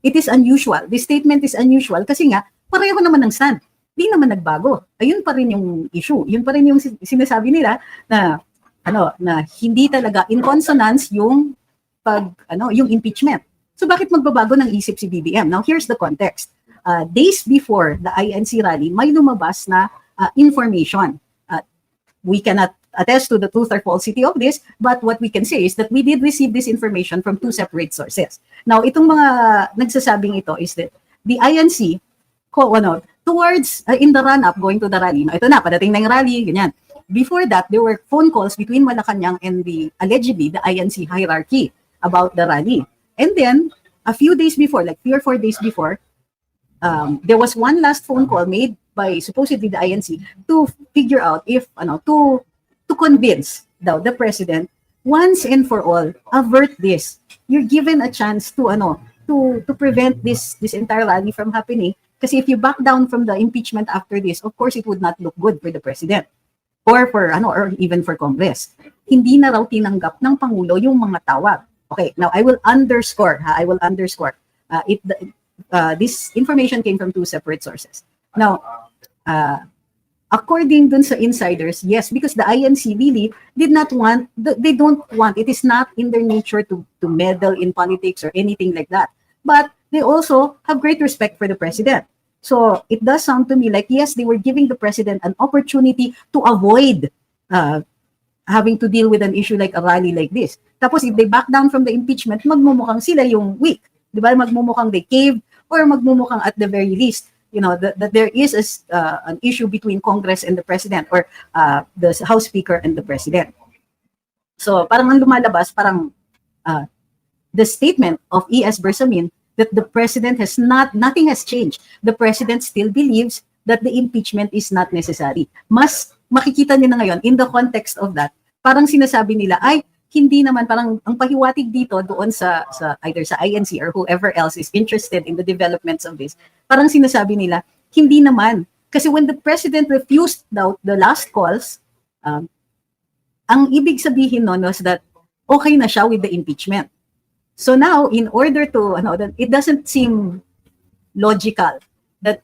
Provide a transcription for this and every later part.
it is unusual. This statement is unusual kasi nga, pareho naman ng stand. Di naman nagbago. Ayun pa rin yung issue. Yun pa rin yung sinasabi nila na na hindi talaga in consonance yung yung impeachment. So bakit magbabago ng isip si BBM? Now here's the context. Days before the INC rally, may lumabas na information. We cannot attest to the truth or falsity of this, but what we can say is that we did receive this information from two separate sources. Now, itong mga nagsasabing ito is that the INC, towards, in the run-up, going to the rally, ito na, padating na yung rally, ganyan. Before that, there were phone calls between Malacanang and allegedly, the INC hierarchy about the rally. And then, a few days before, like 3 or 4 days before, there was one last phone call made by supposedly the INC to figure out if, to convince the president once and for all, avert this. You're given a chance to prevent this entire rally from happening. Kasi if you back down from the impeachment after this, of course, it would not look good for the president or or even for Congress. Hindi na raw tinanggap ng Pangulo yung mga tawag. Okay, now I will underscore. This information came from two separate sources. Now, according dun sa insiders, yes, because the INC really did not want, they don't want, it is not in their nature to meddle in politics or anything like that. But they also have great respect for the president. So it does sound to me like, yes, they were giving the president an opportunity to avoid having to deal with an issue like a rally like this. Tapos if they back down from the impeachment, magmumukhang sila yung weak. Diba? Magmumukhang they caved, or magmumukhang at the very least, that there is an issue between Congress and the president, or the House Speaker and the president. So parang ang lumalabas, the statement of E.S. Bersamin that the president nothing has changed. The president still believes that the impeachment is not necessary. Mas makikita niyo na ngayon, in the context of that, parang sinasabi nila, ay, hindi naman, parang ang pahiwatig dito doon sa either sa INC or whoever else is interested in the developments of this, parang sinasabi nila, hindi naman. Kasi when the president refused the last calls, ang ibig sabihin nun was that okay na siya with the impeachment. So now, in order to, that it doesn't seem logical that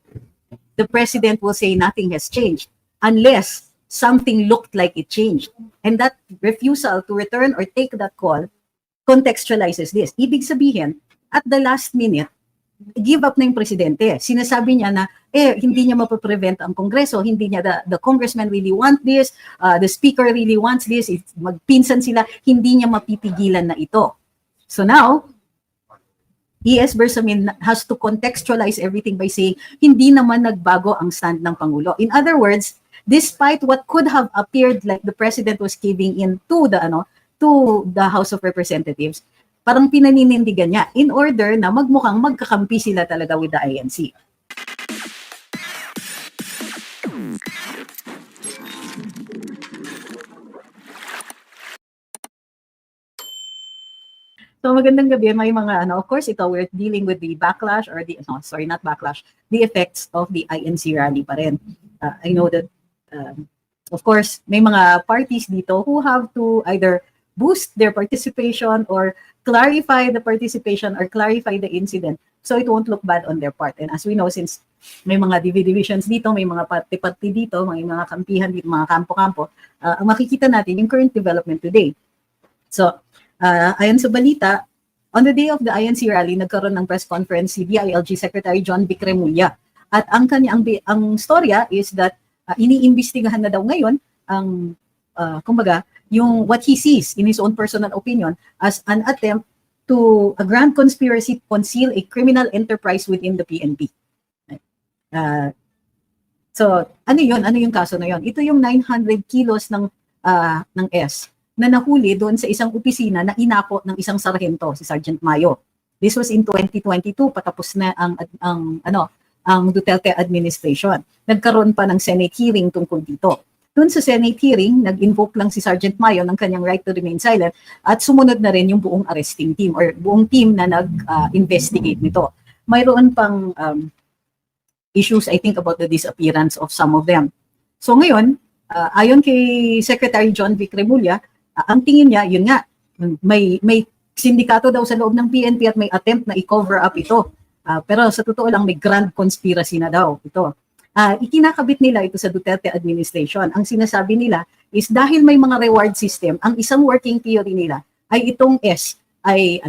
the president will say nothing has changed unless something looked like it changed. And that refusal to return or take that call contextualizes this. Ibig sabihin, at the last minute, give up na yung presidente. Sinasabi niya na, hindi niya mapaprevent ang Kongreso, hindi niya, the congressman really want this, the speaker really wants this, if magpinsan sila, hindi niya mapipigilan na ito. So now, E.S. Bersamin has to contextualize everything by saying, hindi naman nagbago ang stand ng Pangulo. In other words, despite what could have appeared like the president was caving in to the House of Representatives, parang pinaninindigan niya in order na magmukhang magkakampi sila talaga with the INC. So magandang gabi, may mga of course we're dealing with the backlash or the effects of the INC rally pa rin. I know that of course may mga parties dito who have to either boost their participation or clarify the participation or clarify the incident so it won't look bad on their part. And as we know, since may mga divisions dito, may mga party dito, may mga kampihan dito, mga kampo-kampo, ang makikita natin yung current development today. So ayon sa balita, on the day of the INC rally, nagkaroon ng press conference si DILG Secretary John Vic Remulla. At ang storya is that iniimbestigahan na daw ngayon ang yung what he sees in his own personal opinion as an attempt to a grand conspiracy to conceal a criminal enterprise within the PNP. So ano yung kaso na yun? Ito yung 900 kilos ng S na nahuli doon sa isang opisina na inako ng isang sarhento, si Sergeant Mayo. This was in 2022, patapos na ang Duterte administration. Nagkaroon pa ng Senate hearing tungkol dito. Doon sa Senate hearing, nag-invoke lang si Sergeant Mayo ng kanyang right to remain silent at sumunod na rin yung buong arresting team or buong team na nag-investigate nito. Mayroon pang issues, I think, about the disappearance of some of them. So ngayon, ayon kay Secretary John Vic Remulla, ang tingin niya, yun nga, may sindikato daw sa loob ng PNP at may attempt na i-cover up ito. Pero sa totoo lang, may grand conspiracy na daw ito. Ikinakabit nila ito sa Duterte administration. Ang sinasabi nila is dahil may mga reward system, ang isang working theory nila ay itong S ay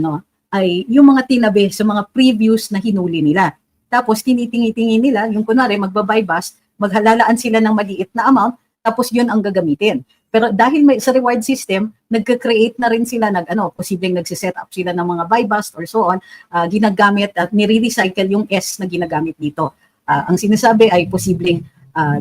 yung mga tinabi sa mga previous na hinuli nila. Tapos tinitingi-tingi nila, yung kunwari magbabuy bust, maghalalaan sila ng maliit na amount, tapos yun ang gagamitin. Pero dahil may sa reward system, nagka-create na rin sila posibleng nagsiset up sila ng mga buy bust or so on, ginagamit at nire-recycle yung S na ginagamit dito. Ang sinasabi ay posibleng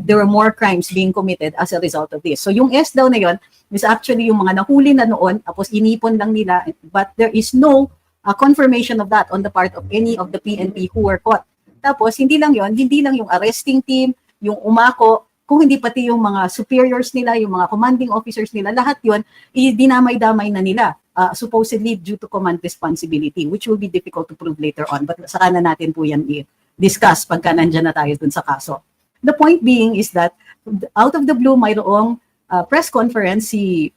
there were more crimes being committed as a result of this. So yung S daw na yun is actually yung mga nahuli na noon, tapos inipon lang nila, but there is no confirmation of that on the part of any of the PNP who were caught. Tapos hindi lang yung arresting team, yung umako, kung hindi pati yung mga superiors nila, yung mga commanding officers nila, lahat yun, dinamay-damay na nila, supposedly due to command responsibility, which will be difficult to prove later on. But saka na natin po yan i-discuss pagka nandyan na tayo dun sa kaso. The point being is that out of the blue, mayroong press conference si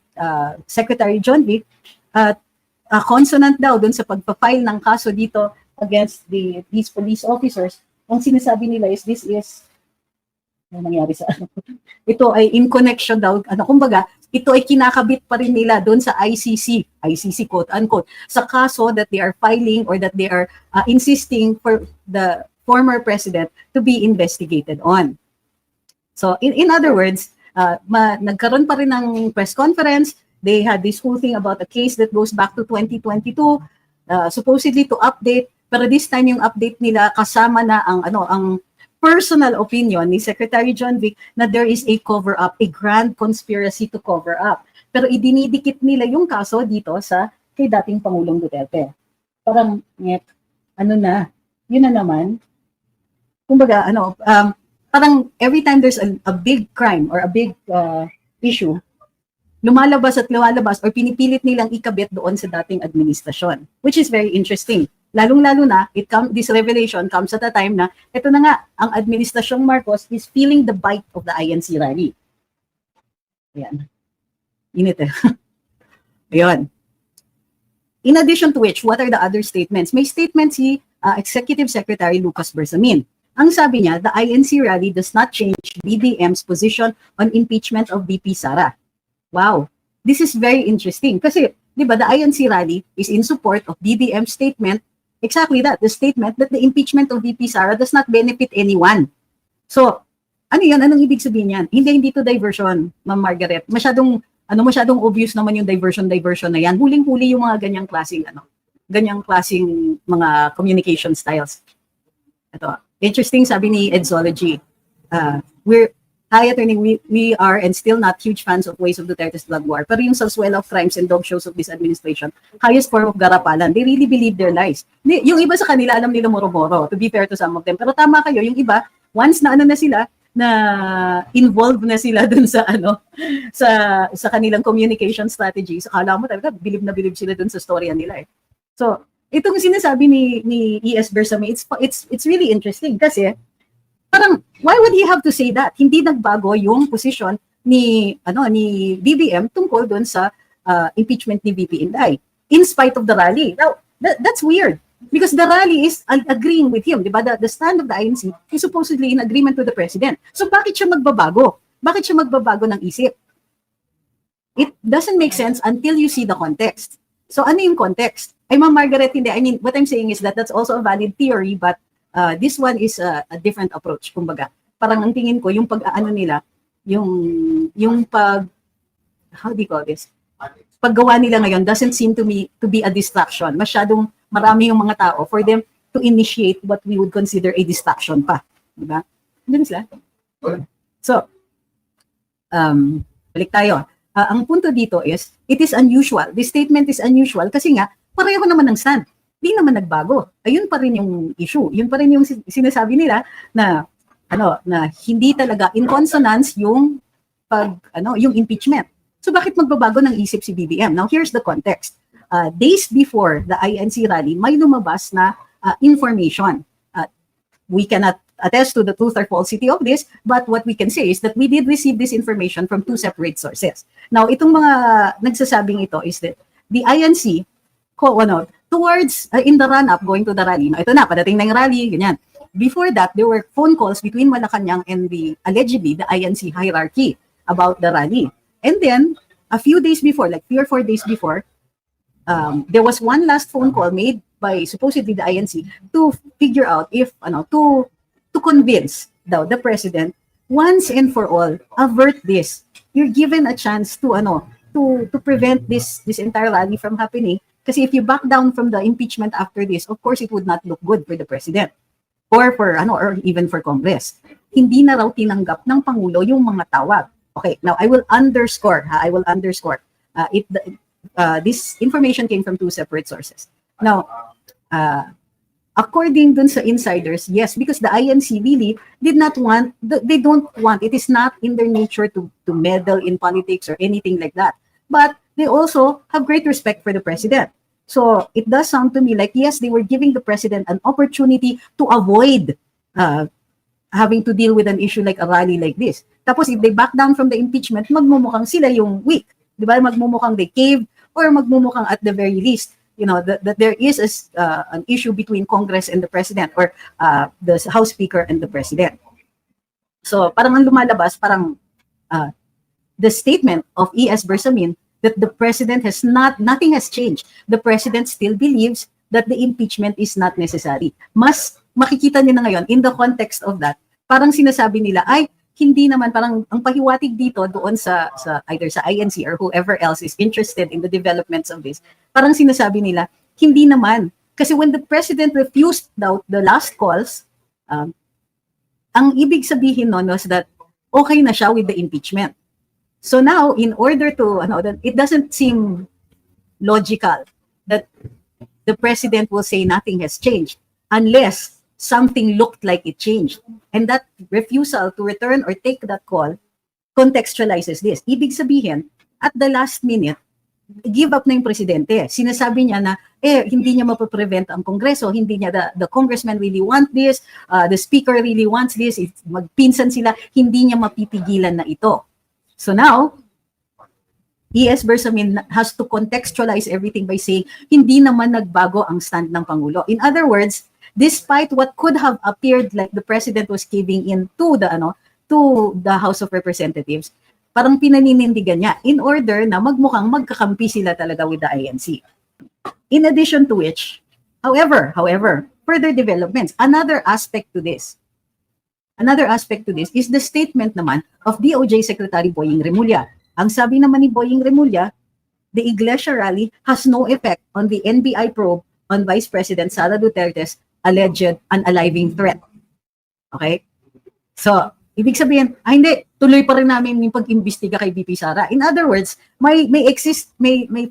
Secretary John Vic at consonant daw dun sa pagpa-file ng kaso dito against these police officers. Ang sinasabi nila is this is ano nangyari sa ito ay in connection daw, kumbaga, ito ay kinakabit pa rin nila doon sa ICC quote unquote, sa kaso that they are filing or that they are insisting for the former president to be investigated on. So in other words, nagkaroon pa rin ng press conference. They had this whole thing about a case that goes back to 2022, supposedly to update, pero this time yung update nila kasama na ang personal opinion ni Secretary John Vic na there is a cover-up, a grand conspiracy to cover up. Pero idinidikit nila yung kaso dito kay dating Pangulong Duterte. Parang, yun na naman. Kumbaga, parang every time there's a big crime or a big issue, lumalabas or pinipilit nilang ikabit doon sa dating administrasyon, which is very interesting. Lalong-lalo na, this revelation comes at a time na, ito na nga, ang administrasyong Marcos is feeling the bite of the INC rally. Ayan. Init eh. Ayan. In addition to which, what are the other statements? May statement si Executive Secretary Lucas Bersamin. Ang sabi niya, the INC rally does not change BBM's position on impeachment of VP Sara. Wow. This is very interesting. Kasi, di ba, the INC rally is in support of BBM's statement. Exactly that, the statement that the impeachment of VP Sara does not benefit anyone. So, ano yan? Anong ibig sabihin yan? Hindi to diversion, Ma'am Margaret. Masyadong obvious naman yung diversion na yan. Huling-huli yung mga ganyang klaseng mga communication styles. Ito, interesting, sabi ni Edzology. Hi, Attorney, we are and still not huge fans of ways of Duterte's blood war. Pero yung salswell of crimes and dog shows of this administration, highest form of garapalan. They really believe their lies. Yung iba sa kanila, alam nila moro-moro, to be fair to some of them. Pero tama kayo, yung iba, once na involved na sila dun sa sa kanilang communication strategies, akala mo talaga, bilib na bilib sila dun sa storya nila eh. So, itong sinasabi ni E.S. Bersame, it's really interesting kasi, parang, why would he have to say that? Hindi nagbago yung position ni BBM tungkol doon sa impeachment ni VP Inday, in spite of the rally. Now, that's weird because the rally is agreeing with him, di ba? The stand of the INC is supposedly in agreement with the president. So bakit siya magbabago? Bakit siya magbabago ng isip? It doesn't make sense until you see the context. So ano yung context? Ay, Ma'am Margaret, hindi. I mean, what I'm saying is that that's also a valid theory, but this one is a different approach, kumbaga. Parang ang tingin ko, yung nila, how do you call this? Paggawa nila ngayon doesn't seem to be a distraction. Masyadong marami yung mga tao for them to initiate what we would consider a distraction pa. Diba? Hindi sila? So, balik tayo. Ang punto dito is, it is unusual. This statement is unusual kasi nga, pareho naman ng stand. Di naman nagbago. Ayun pa rin yung issue. Yun pa rin yung sinasabi nila na hindi talaga in consonance yung yung impeachment. So bakit magbabago ng isip si BBM? Now here's the context. Days before the INC rally, may lumabas na information. We cannot attest to the truth or falsity of this, but what we can say is that we did receive this information from two separate sources. Now itong mga nagsasabing ito is that the INC towards, in the run-up, going to the rally. Ito na, padating na yung rally, ganyan. Before that, there were phone calls between Malacanang and allegedly, the INC hierarchy about the rally. And then, a few days before, like 3 or 4 days before, there was one last phone call made by supposedly the INC to figure out if, to convince the president, once and for all, avert this. You're given a chance to, to prevent this entire rally from happening. Kasi if you back down from the impeachment after this, of course, it would not look good for the president. Or for or even for Congress. Hindi na raw tinanggap ng Pangulo yung mga tawag. Okay, now I will underscore. This information came from 2 separate sources. Now, according dun sa insiders, yes, because the INC really did not want, they don't want, it is not in their nature to meddle in politics or anything like that. But they also have great respect for the president. So it does sound to me like, yes, they were giving the president an opportunity to avoid having to deal with an issue like a rally like this. Tapos if they back down from the impeachment, magmumukhang sila yung weak. Di ba? Magmumukhang they caved, or magmumukhang at the very least, that there is an issue between Congress and the president, or the House Speaker and the president. So parang ang lumalabas, parang the statement of E.S. Bersamin that the president nothing has changed. The president still believes that the impeachment is not necessary. Mas makikita niyo na ngayon, in the context of that, parang sinasabi nila, ay, hindi naman, parang ang pahiwatig dito doon sa either sa INC or whoever else is interested in the developments of this, parang sinasabi nila, hindi naman. Kasi when the president refused the last calls, ang ibig sabihin nun was that okay na siya with the impeachment. So now, in order to, it doesn't seem logical that the president will say nothing has changed unless something looked like it changed. And that refusal to return or take that call contextualizes this. Ibig sabihin, at the last minute, give up na yung presidente. Sinasabi niya na, hindi niya mapaprevent ang Kongreso, hindi niya, the congressman really want this, the speaker really wants this, if magpinsan sila, hindi niya mapipigilan na ito. So now, E.S. Bersamin has to contextualize everything by saying, hindi naman nagbago ang stand ng Pangulo. In other words, despite what could have appeared like the president was caving in to the House of Representatives, parang pinaninindigan niya in order na magmukhang magkakampi sila talaga with the INC. In addition to which, however, further developments, another aspect to this is the statement naman of DOJ Secretary Boying Remulla. Ang sabi naman ni Boying Remulla, the Iglesia rally has no effect on the NBI probe on Vice President Sara Duterte's alleged unaliving threat. Okay? So, ibig sabihin, hindi, tuloy pa rin namin yung pag-imbestiga kay VP Sara. In other words, may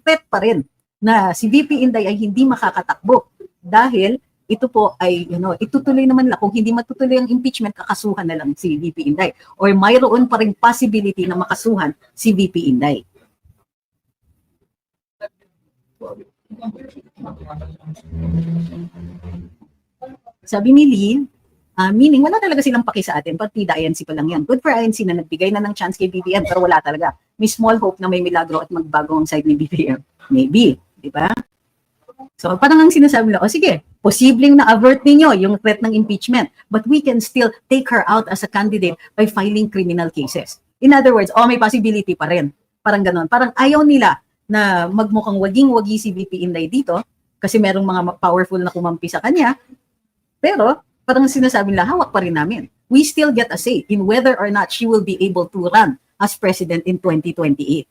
threat pa rin na si VP Inday ay hindi makakatakbo dahil ito po ay, itutuloy naman lang. Kung hindi matutuloy ang impeachment, kakasuhan na lang si VP Inday. Or mayroon pa rin possibility na makasuhan si VP Inday. Sabi ni Lee, meaning wala talaga silang paki sa atin, partida INC pa lang yan. Good for INC na nagbigay na ng chance kay BBM, pero wala talaga. May small hope na may milagro at magbago ang side ni BBM. Maybe, di ba? So parang ang sinasabi nila, sige, posibleng na-avert ninyo yung threat ng impeachment, but we can still take her out as a candidate by filing criminal cases. In other words, may possibility pa rin. Parang ganon. Parang ayaw nila na magmukhang waging-wagi si VP Inday dito kasi merong mga powerful na kumampi sa kanya. Pero parang sinasabi nila, hawak pa rin namin. We still get a say in whether or not she will be able to run as president in 2028.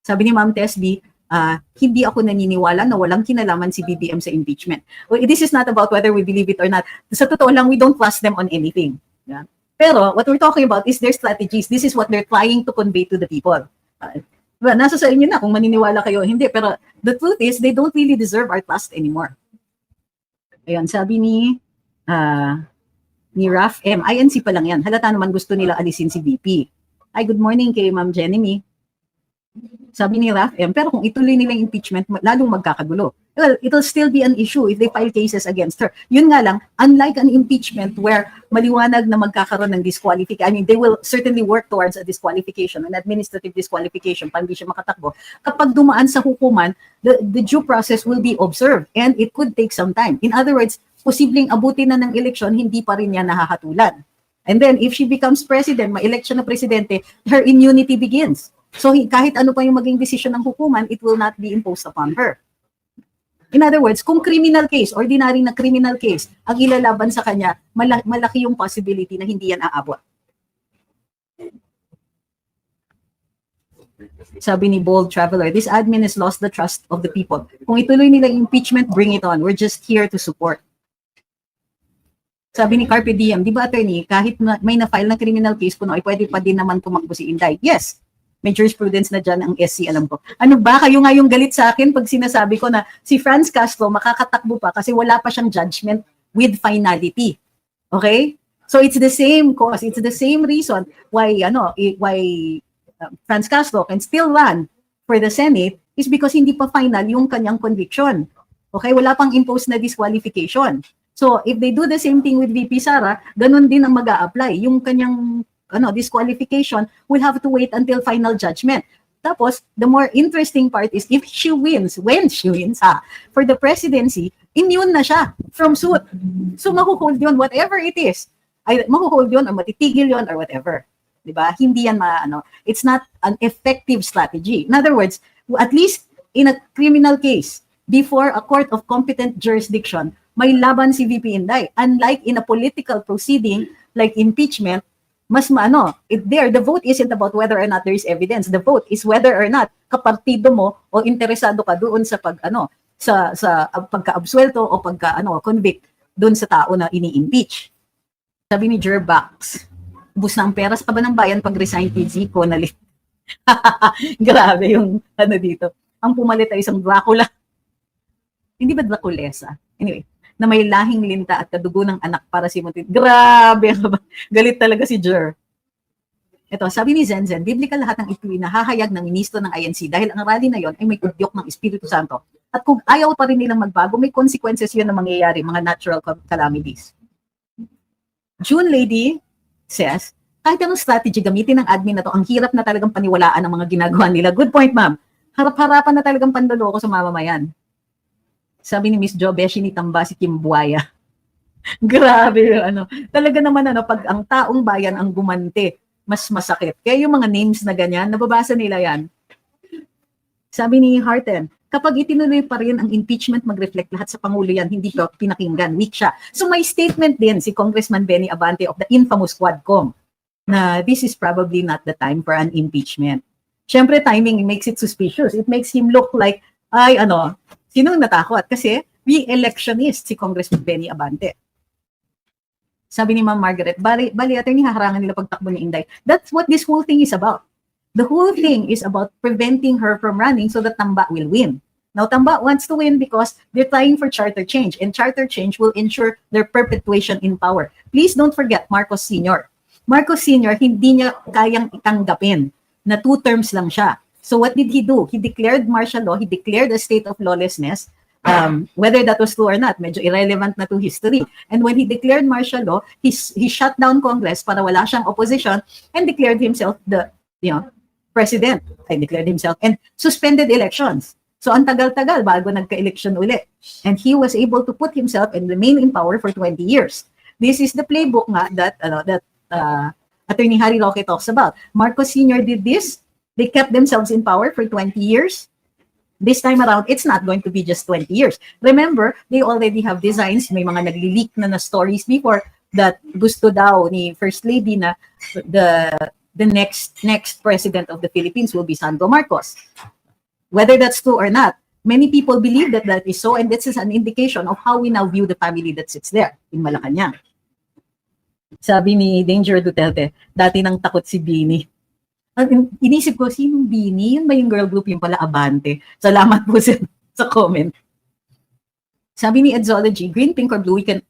Sabi ni Ma'am Tesby, hindi ako naniniwala na walang kinalaman si BBM sa impeachment. Well, this is not about whether we believe it or not. Sa totoo lang, we don't trust them on anything. Yeah? Pero what we're talking about is their strategies. This is what they're trying to convey to the people. Nasa sa inyo na kung maniniwala kayo. Hindi, pero the truth is, they don't really deserve our trust anymore. Ayun, sabi ni Raf M. INC pa lang yan. Halata naman gusto nila alisin si VP. Hi, good morning kay Ma'am Jenny. Sabi ni Raf M. Pero kung ituloy nila yung impeachment, lalong magkakagulo. well, it'll still be an issue if they file cases against her. Yun nga lang, unlike an impeachment where maliwanag na magkakaroon ng disqualification, I mean, they will certainly work towards a disqualification, an administrative disqualification, para hindi siya makatakbo. Kapag dumaan sa hukuman, the due process will be observed and it could take some time. In other words, posibleng abutin na ng eleksyon, hindi pa rin niya nahahatulan. And then, if she becomes president, ma-election na presidente, her immunity begins. So, kahit ano pa yung maging desisyon ng hukuman, it will not be imposed upon her. In other words, kung criminal case, ordinary na criminal case, ang ilalaban sa kanya, malaki yung possibility na hindi yan aabot. Sabi ni Bold Traveler, this admin has lost the trust of the people. Kung ituloy nila impeachment, bring it on. We're just here to support. Sabi ni Carpe Diem, di ba attorney, kahit may na-file na criminal case, kuno ay pwede pa din naman tumakbo si Inday. Yes. May jurisprudence na dyan ang SC, alam ko. Ano ba, kayo nga yung galit sa akin pag sinasabi ko na si Franz Castro makakatakbo pa kasi wala pa siyang judgment with finality. Okay? So it's the same cause, it's the same reason why Franz Castro can still run for the Senate is because hindi pa final yung kanyang conviction. Okay? Wala pang imposed na disqualification. So if they do the same thing with VP Sara, ganun din ang mag-a-apply. Yung kanyang disqualification will have to wait until final judgment. Tapos, the more interesting part is if she wins, when she wins, for the presidency, immune na siya from suit. So, makuhold yun, whatever it is. Ay, makuhold yun, or matitigil yun, or whatever. Diba? Hindi yan it's not an effective strategy. In other words, at least in a criminal case, before a court of competent jurisdiction, may laban si VP Inday. Unlike in a political proceeding, like impeachment, the vote isn't about whether or not there is evidence. The vote is whether or not kapartido mo o interesado ka doon sa sa pagka-absuelto o convict doon sa tao na ini-impeach. Sabi ni Jerbax, ubus na ang peras pa ba ng bayan pag resign kay Zico na Grabe yung dito. Ang pumalit ay isang Dracula. Hindi ba Draculesa? Anyway, na may lahing linta at kadugo ng anak para si Muntin. Grabe, galit talaga si Jer. Ito, sabi ni Zenzen, biblical lahat ng ito'y nahahayag ng ministro ng INC dahil ang rally na yon ay may udyok ng Espiritu Santo. At kung ayaw pa rin nilang magbago, may consequences yun na mangyayari, mga natural calamities. June Lady says, kahit anong strategy gamitin ng admin na to, ang hirap na talagang paniwalaan ng mga ginagawa nila. Good point, ma'am. Harap-harapan na talagang pandaloko sa mamamayan. Sabi ni Miss Jo, beshi ni Tamba si Kim Buaya. Grabe, Talaga naman, pag ang taong bayan ang gumante, mas masakit. Kaya yung mga names na ganyan, nababasa nila yan. Sabi ni Harten, kapag itinuloy pa rin ang impeachment, mag-reflect lahat sa Pangulo yan, hindi ko pinakinggan, weak siya. So may statement din si Congressman Benny Abante of the infamous Quadcom na this is probably not the time for an impeachment. Siyempre, timing makes it suspicious. It makes him look like, sinong natakot? Kasi re-electionist si Congressman Benny Abante. Sabi ni Ma'am Margaret, bali attorney, haharangan nila pagtakbo ni Inday. That's what this whole thing is about. The whole thing is about preventing her from running so that Tamba will win. Now, Tamba wants to win because they're trying for charter change, and charter change will ensure their perpetuation in power. Please don't forget Marcos Sr. Marcos Sr., hindi niya kayang itanggapin na 2 terms lang siya. So what did he do? He declared martial law, he declared a state of lawlessness, whether that was true or not, medyo irrelevant na to history. And when he declared martial law, he shut down Congress para wala siyang opposition and declared himself the president. I declared himself and suspended elections. So ang tagal-tagal bago nagka-election ulit. And he was able to put himself and remain in power for 20 years. This is the playbook nga that Attorney Harry Roque talks about. Marcos Sr. did this. They kept themselves in power for 20 years. This time around, it's not going to be just 20 years. Remember, they already have designs. May mga nagli-leak na stories before that gusto daw ni First Lady na the next president of the Philippines will be Sandro Marcos. Whether that's true or not, many people believe that that is so, and this is an indication of how we now view the family that sits there in Malacanang. Sabi ni Danger Duterte, dati nang takot si Bini. Inisip ko, sinong Bini? Yun ba yung girl group, yung pala Abante? Salamat po sa comment. Sabi ni Edzology, green, pink, or blue, can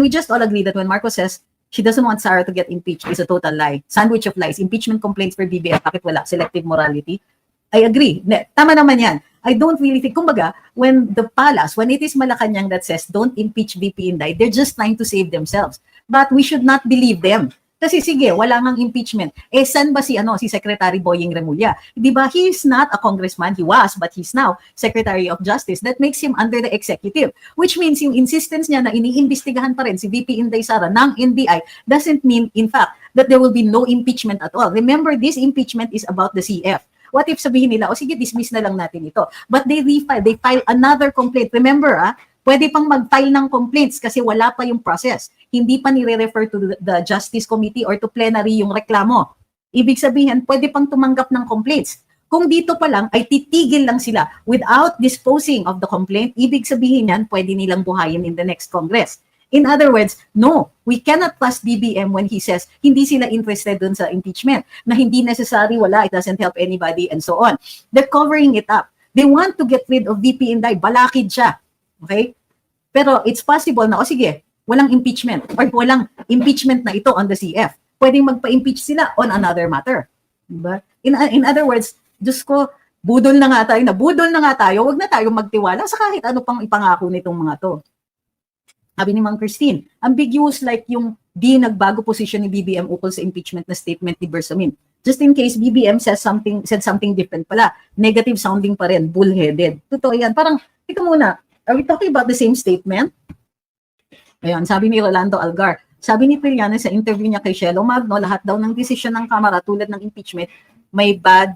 we just all agree that when Marcos says she doesn't want Sara to get impeached is a total lie? Sandwich of lies. Impeachment complaints for BBM, bakit wala? Selective morality? I agree. Tama naman yan. I don't really think, kumbaga, when the palace, when it is Malacanang that says, don't impeach VP Inday, they're just trying to save themselves. But we should not believe them. Kasi sige, wala ngang impeachment. Eh, saan ba si Secretary Boying Remulla? Di ba, he is not a congressman. He was, but he's now Secretary of Justice. That makes him under the executive. Which means yung insistence niya na iniimbestigahan pa rin si VP Inday Sara ng NBI doesn't mean, in fact, that there will be no impeachment at all. Remember, this impeachment is about the CF. What if sabihin nila, sige, dismiss na lang natin ito. But they file another complaint. Remember, pwede pang mag-file ng complaints kasi wala pa yung process. Hindi pa nire-refer to the Justice Committee or to plenary yung reklamo. Ibig sabihin, pwede pang tumanggap ng complaints. Kung dito pa lang ay titigil lang sila without disposing of the complaint, ibig sabihin yan, pwede nilang buhayin in the next Congress. In other words, no, we cannot trust BBM when he says hindi sila interested dun sa impeachment, na hindi necessary, wala, it doesn't help anybody, and so on. They're covering it up. They want to get rid of VP Inday, balakid siya. Okay? Pero it's possible na, sige, walang impeachment or walang impeachment na ito on the CF. Pwedeng magpa-impeach sila on another matter. Diba? In other words, Diyos ko, budol na nga tayo, wag na tayo magtiwala sa kahit ano pang ipangako nitong mga to. Sabi ni Ma'am Christine, ambiguous like yung di nagbago position ni BBM ukol sa impeachment na statement ni Bersamin. Just in case BBM said something different pala, negative sounding pa rin, bullheaded. Totoo yan. Parang, tika muna, are we talking about the same statement? Ayan, sabi ni Rolando Algar. Sabi ni Trillanes sa interview niya kay Shelo Magno, lahat daw ng desisyon ng Kamara tulad ng impeachment, may bad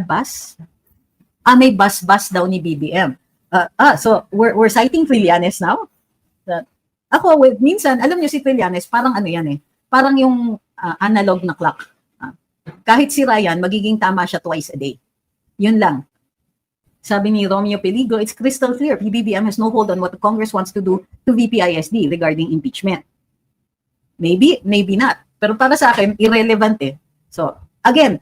bus? May bus daw ni BBM. So we're citing Trillanes now? Minsan, alam niyo si Trillanes, parang parang yung analog na clock. Kahit si Ryan, magiging tama siya twice a day. Yun lang. Sabi ni Romeo Peligro, it's crystal clear. PBBM has no hold on what the Congress wants to do to VPISD regarding impeachment. Maybe, maybe not. Pero para sa akin, irrelevant eh. So, again,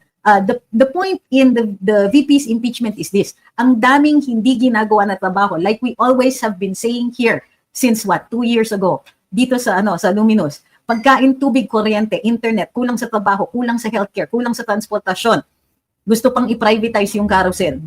the point in the VP's impeachment is this. Ang daming hindi ginagawa na trabaho. Like we always have been saying here since 2 years ago, dito sa Luminous. Pagkain, tubig, kuryente, internet, kulang sa trabaho, kulang sa healthcare, kulang sa transportasyon. Gusto pang i-privatize yung carousel.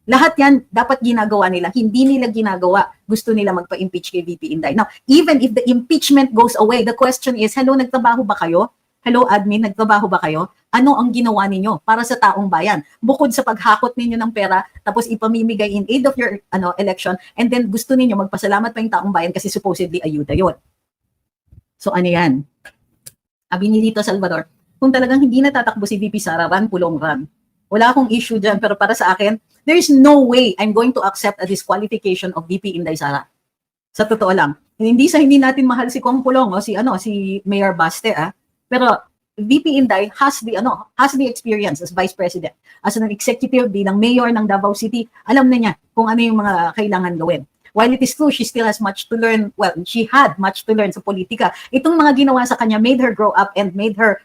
Lahat yan, dapat ginagawa nila. Hindi nila ginagawa. Gusto nila magpa-impeach kay VP Inday. Now, even if the impeachment goes away, the question is, hello, nagtrabaho ba kayo? Hello, admin, nagtrabaho ba kayo? Ano ang ginawa ninyo para sa taong bayan? Bukod sa paghakot ninyo ng pera, tapos ipamimigay in aid of your election, and then gusto ninyo magpasalamat pa yung taong bayan kasi supposedly ayuda yun. So, ano yan? Sabi ni Lito Salvador, kung talagang hindi natatakbo si VP Sara, run, pulong, run. Wala akong issue dyan, pero para sa akin, there is no way I'm going to accept a disqualification of VP Inday Sara. Sa totoo lang. Hindi natin mahal si Kong Pulong o si Mayor Baste, pero VP Inday has the experience as Vice President. As an executive bilang mayor ng Davao City, alam na niya kung ano yung mga kailangan gawin. While it is true, she still has much to learn. Well, she had much to learn sa politika. Itong mga ginawa sa kanya made her grow up and made her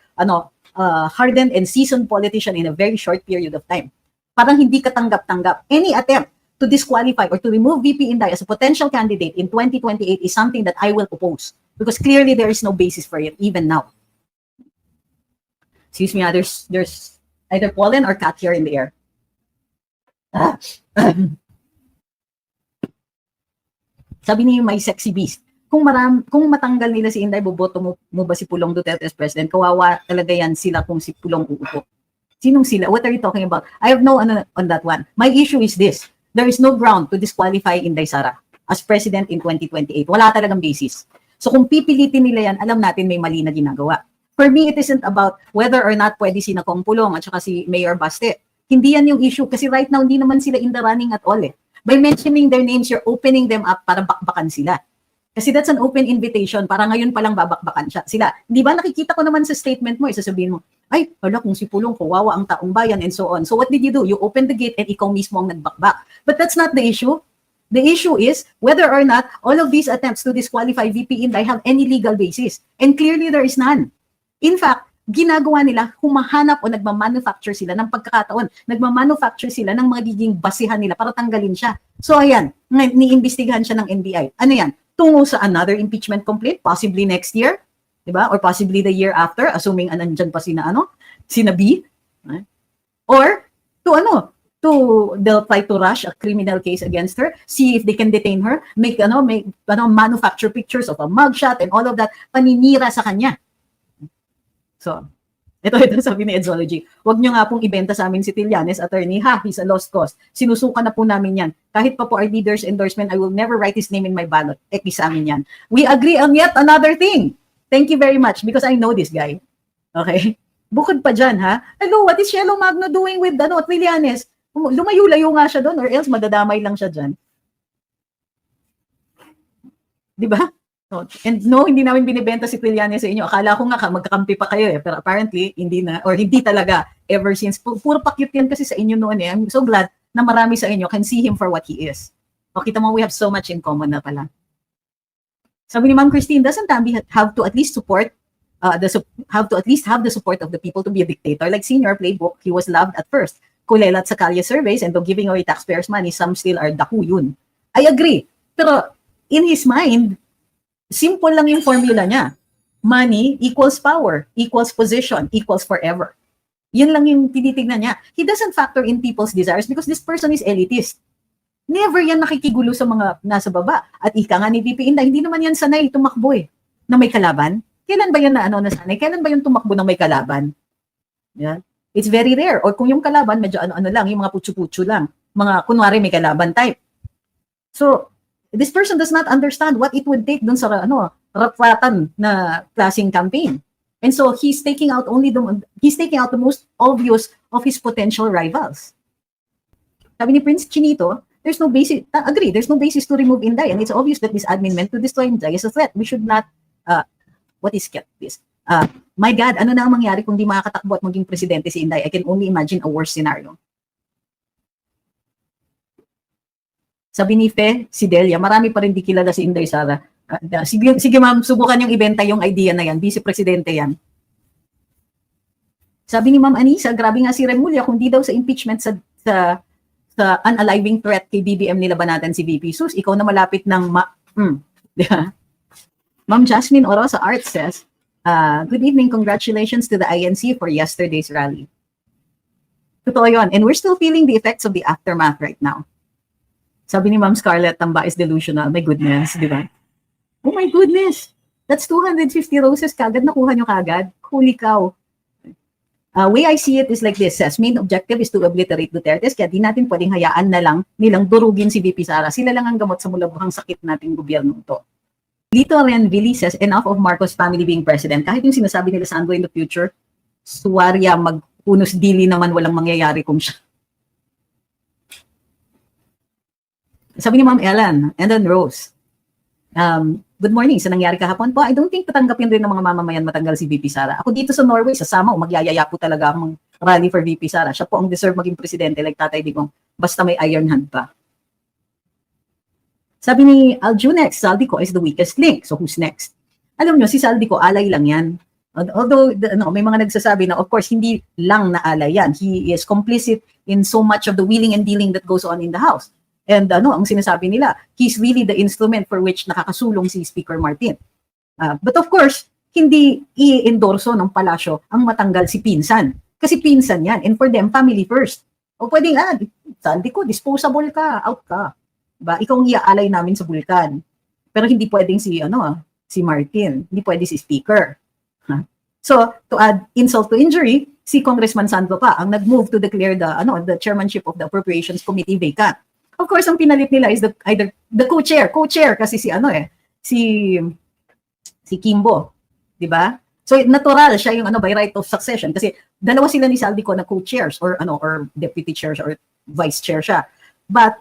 hardened and seasoned politician in a very short period of time. Parang hindi katanggap-tanggap. Any attempt to disqualify or to remove VP Inday as a potential candidate in 2028 is something that I will oppose because clearly there is no basis for it even now. Excuse me, there's either pollen or cat hair in the air. Sabi ni My Sexy Beast, kung matanggal nila si Inday, boboto mo ba si Pulong Duterte as president? Kawawa talaga yan sila kung si Pulong uupo. Sinong sila? What are you talking about? I have no on that one. My issue is this. There is no ground to disqualify Inday Sara as president in 2028. Wala talagang basis. So kung pipilitin nila yan, alam natin may mali na ginagawa. For me, it isn't about whether or not pwede si Kong Pulong at saka si Mayor Baste. Hindi yan yung issue kasi right now, hindi naman sila in the running at all eh. By mentioning their names, you're opening them up para bakbakan sila. Kasi that's an open invitation para ngayon palang babakbakan sila. Di ba nakikita ko naman sa statement mo, sasabihin mo, ay, hala kung si Pulong, kawawa ang taong bayan and so on. So what did you do? You opened the gate and ikaw mismo ang nagbakbak. But that's not the issue. The issue is whether or not all of these attempts to disqualify VP Inday have any legal basis. And clearly there is none. In fact, ginagawa nila, humahanap o nagmamanufacture sila ng pagkakataon. Nagmamanufacture sila ng magiging basihan nila para tanggalin siya. So ayan, niimbestigahan siya ng NBI. Ano yan? Tungo sa another impeachment complaint, possibly next year, diba? Or possibly the year after, assuming nandyan pa sina B. Eh? Or they'll try to rush a criminal case against her, see if they can detain her, make manufacture pictures of a mugshot and all of that, paninira sa kanya. So, ito sabi ni Edzology, wag nyo nga pong ibenta sa amin si Trillanes, attorney, he's a lost cause. Sinusukan na po namin yan. Kahit pa po our leader's endorsement, I will never write his name in my ballot. Sa amin yan. We agree on yet another thing. Thank you very much because I know this guy. Okay? Bukod pa dyan, ha? Hello, what is Yellow Magno doing with Trillanes? Lumayo-layo nga siya doon or else madadamay lang siya dyan. Di ba? And no, hindi namin binibenta si Trillanes sa inyo. Akala ko nga magkakampi pa kayo eh. Pero apparently, hindi na, or hindi talaga ever since. Puro pa-cute yan kasi sa inyo noon eh. I'm so glad na marami sa inyo can see him for what he is. O kita mo, we have so much in common na pala. Sabi ni Ma'am Christine, doesn't Tambi have to at least support, have the support of the people to be a dictator? Like Senior Playbook, he was loved at first. Kulelat sa kalye surveys and though giving away taxpayers' money, some still are daku yun. I agree. Pero in his mind, simple lang yung formula niya. Money equals power, equals position, equals forever. Yun lang yung tinitignan niya. He doesn't factor in people's desires because this person is elitist. Never yan nakikigulo sa mga nasa baba. At ika nga ni VP Inday, hindi naman yan sanay tumakbo eh, na may kalaban. Kailan ba yan nasanay? Kailan ba yung tumakbo ng may kalaban? Yeah. It's very rare. Or kung yung kalaban, medyo lang, yung mga putsu-putsu lang. Mga kunwari may kalaban type. So, this person does not understand what it would take dun sa ratwatan na klaseng campaign. And so he's taking out the most obvious of his potential rivals. Sabi ni Prince Chinito, there's no basis to remove Inday, and it's obvious that this admin meant to destroy Inday as a threat. We should not my God, ano na ang mangyari kung di makakatakbo at maging presidente si Inday? I can only imagine a worse scenario. Sabi ni Fe, si Delia, marami pa rin di kilala si Inday Sara. Sige ma'am, subukan yung ibenta yung idea na yan. Vice-presidente yan. Sabi ni Ma'am Anisa, grabe nga si Remulla kung di daw sa impeachment sa unaliving threat kay BBM nilabanatan si VP. Sus, ikaw na malapit ng yeah. Ma'am Jasmine Orosa Art says, good evening, congratulations to the INC for yesterday's rally. Totoo yun. And we're still feeling the effects of the aftermath right now. Sabi ni Ma'am Scarlett, Tamba is delusional. My goodness, di ba? Oh my goodness. That's 250 roses kagad. Nakuha nyo kagad. Holy cow. Way I see it is like this. Says, main objective is to obliterate Duterte. Kaya di natin pwedeng hayaan na lang nilang durugin si VP Sara. Sila lang ang gamot sa mulabuhang sakit nating gobyerno ito. Lito Renvili says, enough of Marcos family being president. Kahit yung sinasabi nila sa Ando in the future, suwarya mag-unos dili naman walang mangyayari kung siya. Sabi ni Ma'am Ellen, and then Rose, good morning, sa nangyari kahapon po, I don't think tatanggapin rin ng mga mamamayan matanggal si VP Sara. Ako dito sa Norway, sa Samao, magyayaya po talaga ang rally for VP Sara. Siya po ang deserve maging presidente like Tatay Digong, basta may iron hand pa. Sabi ni Aljunex, Saldico is the weakest link. So who's next? Alam nyo, si Saldico, alay lang yan. Although, may mga nagsasabi na, of course, hindi lang na alay yan. He is complicit in so much of the wheeling and dealing that goes on in the House. And ang sinasabi nila, he's really the instrument for which nakakasulong si Speaker Martin. But of course, hindi i-endorso ng palasyo ang matanggal si pinsan. Kasi pinsan yan. And for them, family first. O pwedeng, Sandy ko, disposable ka, out ka. Ba? Ikaw ang iaalay namin sa bulkan. Pero hindi pwedeng si Martin. Hindi pwede si Speaker. So, to add insult to injury, si Congressman Sandro pa ang nag-move to declare the chairmanship of the Appropriations Committee vacant. Of course, ang pinalit nila is either the co-chair kasi si Kimbo, 'di ba? So natural siya yung by right of succession kasi dalawa sila ni Saldico na co-chairs or deputy chairs or vice chair siya. But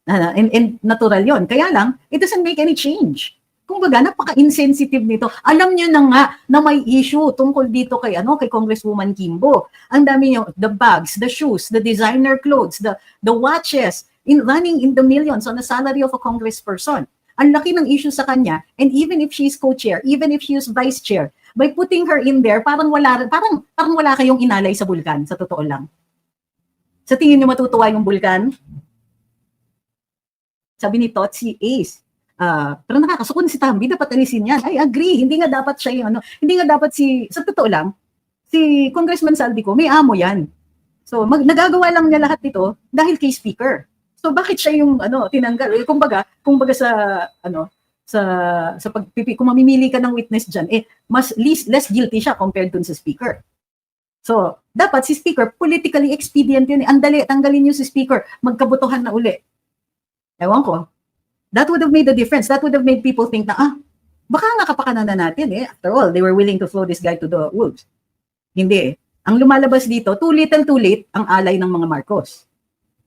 and natural 'yon. Kaya lang it doesn't make any change. Kumbaga napaka-insensitive nito. Alam niyo na nga na may issue tungkol dito kay Congresswoman Kimbo. Ang dami niyo, the bags, the shoes, the designer clothes, the watches, running in the millions on the salary of a congressperson. Ang laki ng issue sa kanya, and even if she's co-chair, even if she's vice chair, by putting her in there, parang wala kayong inalay sa bulkan, sa totoo lang. Sa tingin niyo matutuwa yung bulkan? Sabi ni Totsi Ace, pero nakakasukon si Tambi, dapat alisin yan. I agree, hindi nga dapat siya yung hindi nga dapat sa totoo lang, si Congressman Saldico, may amo yan. So nagagawa lang niya lahat nito dahil kay speaker. So bakit siya yung tinanggal? Kumbaga sa sa kung mamimili ka ng witness diyan, less guilty siya compared dun sa speaker. So dapat si speaker politically expedient yun. Ang dali, tanggalin niyo si speaker, magkabotohan na uli. Ewan ko. That would have made a difference. That would have made people think na, baka nga kapakanan na natin After all, they were willing to throw this guy to the wolves. Hindi Ang lumalabas dito, too little too late, ang alay ng mga Marcos.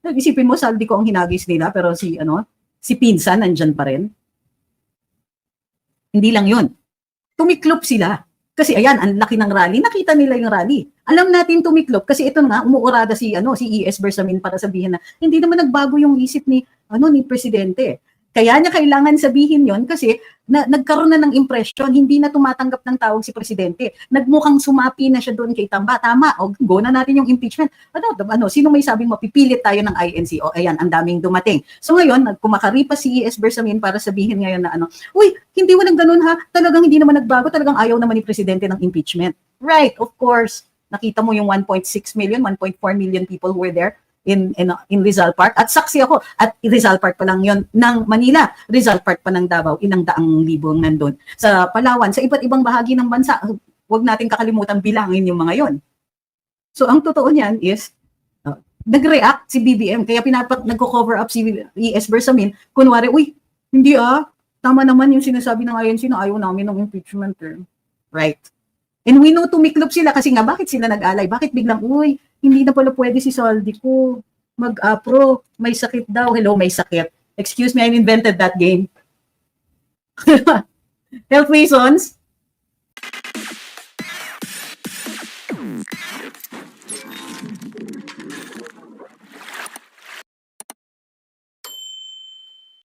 Isipin mo, saldi ko ang hinagis nila, pero si Pinsan, nandyan pa rin. Hindi lang yun. Tumiklop sila. Kasi ayan, ang laki ng rally. Nakita nila yung rally. Alam natin tumiklop kasi ito nga, umuurada si E.S. Bersamin para sabihin na hindi naman nagbago yung isip ni Presidente. Kaya niya kailangan sabihin yon kasi nagkaroon na ng impression, hindi na tumatanggap ng tawag si Presidente. Nagmukhang sumapi na siya doon kay Tamba. Tama, go na natin yung impeachment. Sino may sabing mapipilit tayo ng INC? Ayan, ang daming dumating. So ngayon, kumakaripas si E.S. Bersamin para sabihin ngayon na uy, hindi mo nang ganun ha, talagang hindi naman nagbago, talagang ayaw naman ni Presidente ng impeachment. Right, of course. Nakita mo yung 1.6 million, 1.4 million people who were there in Rizal Park. At saksi ako, at Rizal Park pa lang yon ng Manila, Rizal Park pa ng Davao, 100,000 nandun. Sa Palawan, sa iba't ibang bahagi ng bansa, huwag natin kakalimutan bilangin yung mga yon. So ang totoo niyan is, nag-react si BBM, kaya nagko-cover up si E.S. Bersamin, kunwari, uy, hindi tama naman yung sinasabi ng INC na ayaw namin ng impeachment. Right. And we know tumiklop sila kasi nga bakit sila nag-alay? Bakit biglang, uy, hindi na pala pwede si Saldi ko mag-apro, may sakit daw. Hello, may sakit. Excuse me, I invented that game. Health reasons,